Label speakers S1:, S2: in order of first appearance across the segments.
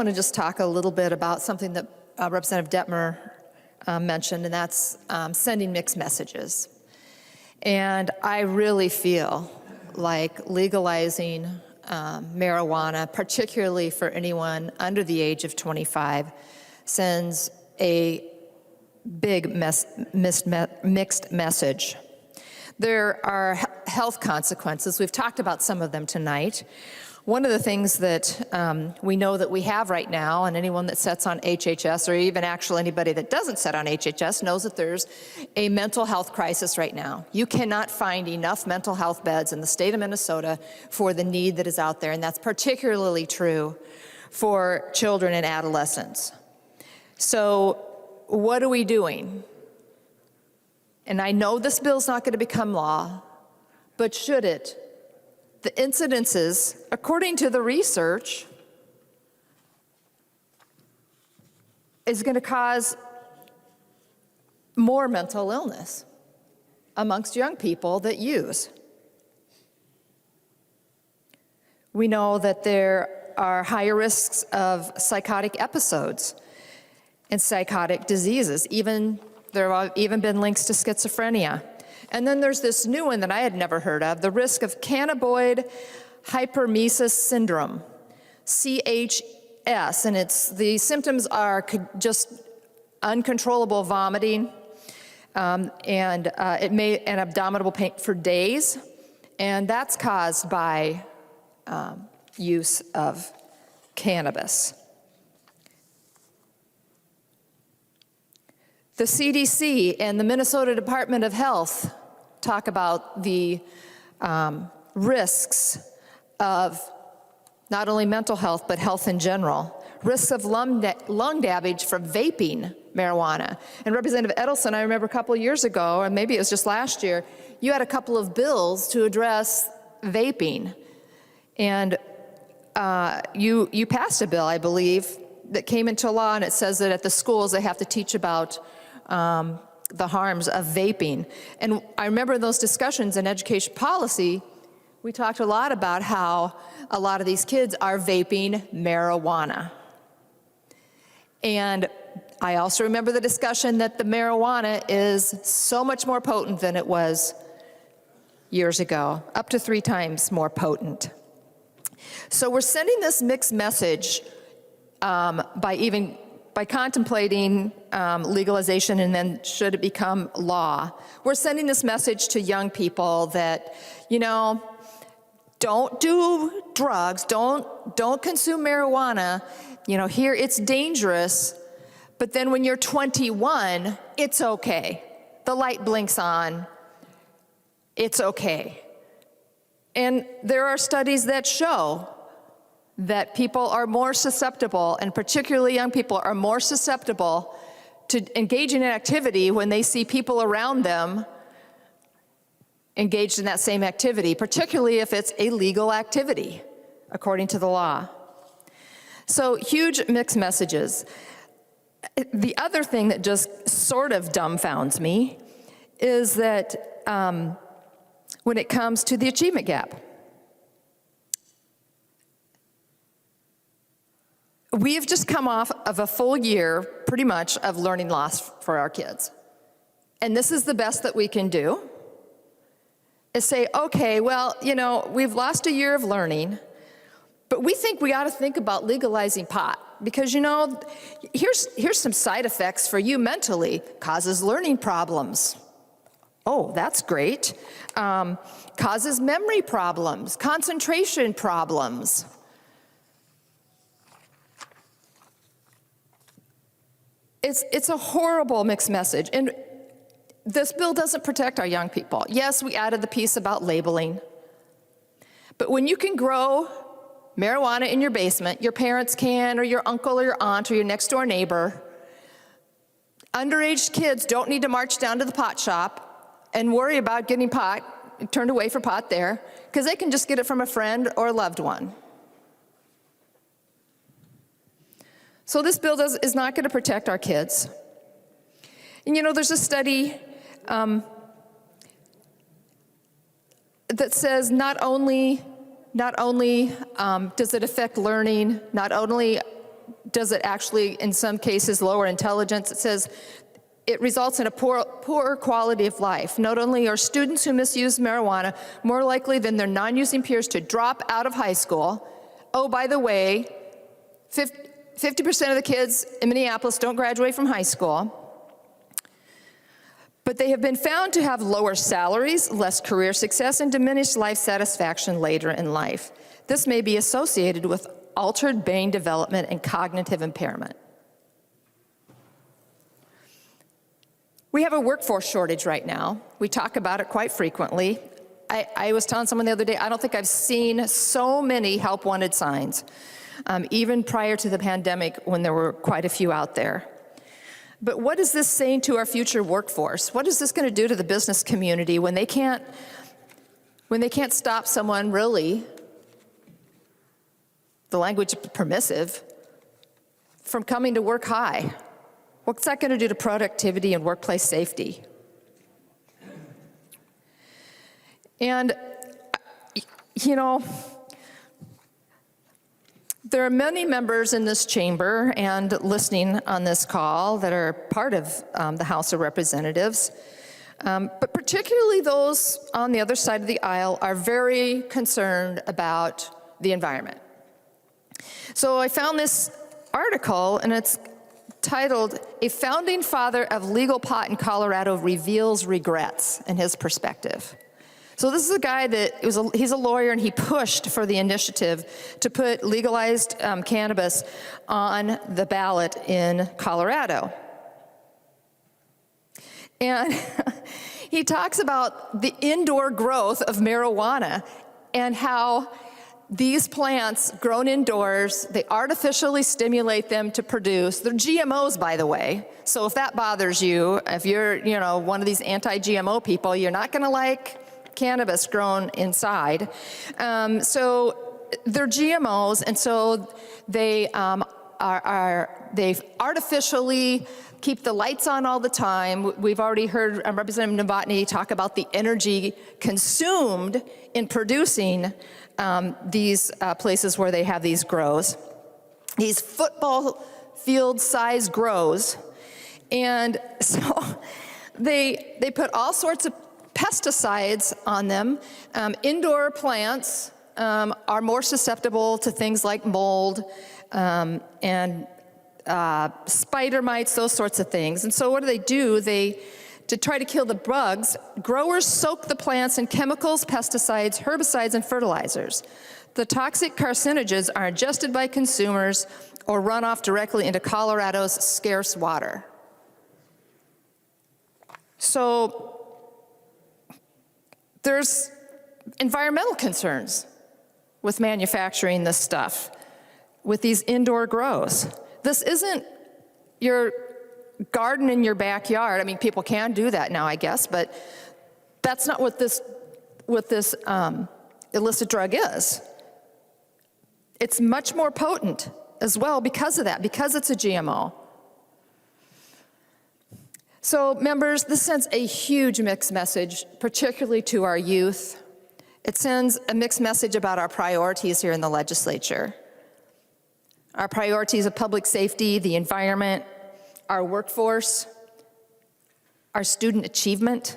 S1: I want to just talk a little bit about something that Representative Detmer mentioned, and that's sending mixed messages. And I really feel like legalizing marijuana, particularly for anyone under the age of 25, sends a big mixed message. There are health consequences. We've talked about some of them tonight. One of the things that we know that we have right now, and anyone that sets on HHS, or even actually anybody that doesn't set on HHS, knows that there's a mental health crisis right now. You cannot find enough mental health beds in the state of Minnesota for the need that is out there, and that's particularly true for children and adolescents. So what are we doing? And I know this bill's not going to become law, but should it? The incidences, according to the research, is going to cause more mental illness amongst young people that use. We know that there are higher risks of psychotic episodes and psychotic diseases. There have even been links to schizophrenia. And then there's this new one that I had never heard of, the risk of cannabinoid hyperemesis syndrome, CHS, and the symptoms are just uncontrollable vomiting, and abdominal pain for days, and that's caused by use of cannabis. The CDC and the Minnesota Department of Health talk about the risks of not only mental health, but health in general. Risks of lung damage from vaping marijuana. And Representative Edelson, I remember a couple of years ago, or maybe it was just last year, you had a couple of bills to address vaping. And you passed a bill, I believe, that came into law, and it says that at the schools they have to teach about the harms of vaping. And I remember in those discussions in education policy, we talked a lot about how a lot of these kids are vaping marijuana. And I also remember the discussion that the marijuana is so much more potent than it was years ago, up to 3 times more potent. So we're sending this mixed message by contemplating legalization, and then should it become law. We're sending this message to young people that, don't do drugs, don't consume marijuana. Here it's dangerous, but then when you're 21, it's okay. The light blinks on, it's okay. And there are studies that show that people are more susceptible, and particularly young people are more susceptible to engaging in activity when they see people around them engaged in that same activity, particularly if it's a legal activity, according to the law. So huge mixed messages. The other thing that just sort of dumbfounds me is that when it comes to the achievement gap, we have just come off of a full year, pretty much, of learning loss for our kids. And this is the best that we can do, is say, okay, well, we've lost a year of learning, but we think we ought to think about legalizing pot. Because, here's some side effects for you mentally. Causes learning problems. Oh, that's great. Causes memory problems, concentration problems. It's a horrible mixed message. And this bill doesn't protect our young people. Yes, we added the piece about labeling. But when you can grow marijuana in your basement, your parents can, or your uncle or your aunt or your next door neighbor, underage kids don't need to march down to the pot shop and worry about getting pot, turned away for pot there, because they can just get it from a friend or a loved one. So this bill is not going to protect our kids. And there's a study that says not only does it affect learning, not only does it actually, in some cases, lower intelligence? It says it results in a poorer quality of life. Not only are students who misuse marijuana more likely than their non-using peers to drop out of high school. Oh, by the way, 50% of the kids in Minneapolis don't graduate from high school. But they have been found to have lower salaries, less career success, and diminished life satisfaction later in life. This may be associated with altered brain development and cognitive impairment. We have a workforce shortage right now. We talk about it quite frequently. I was telling someone the other day, I don't think I've seen so many help wanted signs, even prior to the pandemic when there were quite a few out there. But what is this saying to our future workforce? What is this going to do to the business community when they can't stop someone really, the language permissive, from coming to work high? What's that going to do to productivity and workplace safety? And, you know, there are many members in this chamber and listening on this call that are part of the House of Representatives, but particularly those on the other side of the aisle are very concerned about the environment. So I found this article, and it's titled, "A Founding Father of Legal Pot in Colorado Reveals Regrets in His Perspective." So this is a guy that, he's a lawyer, and he pushed for the initiative to put legalized cannabis on the ballot in Colorado. And he talks about the indoor growth of marijuana and how these plants grown indoors, they artificially stimulate them to produce. They're GMOs, by the way. So if that bothers you, if you're, one of these anti-GMO people, you're not going to like cannabis grown inside. So they're GMOs, and so they they artificially keep the lights on all the time. We've already heard Representative Novotny talk about the energy consumed in producing these places where they have these grows, these football field-sized grows. And so they put all sorts of pesticides on them. Indoor plants are more susceptible to things like mold and spider mites, those sorts of things. And so what do? To try to kill the bugs, growers soak the plants in chemicals, pesticides, herbicides, and fertilizers. The toxic carcinogens are ingested by consumers or run off directly into Colorado's scarce water. So there's environmental concerns with manufacturing this stuff, with these indoor grows. This isn't your garden in your backyard. I mean, people can do that now, I guess, but that's not what this illicit drug is. It's much more potent as well because of that, because it's a GMO. So, members, this sends a huge mixed message, particularly to our youth. It sends a mixed message about our priorities here in the legislature. Our priorities of public safety, the environment, our workforce, our student achievement.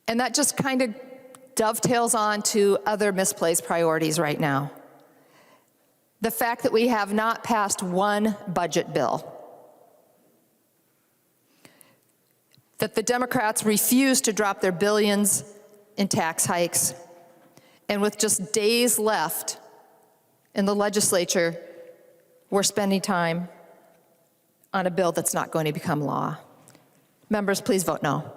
S1: And that just kind of dovetails on to other misplaced priorities right now. The fact that we have not passed one budget bill. That the Democrats refuse to drop their billions in tax hikes. And with just days left in the legislature, we're spending time on a bill that's not going to become law. Members, please vote no.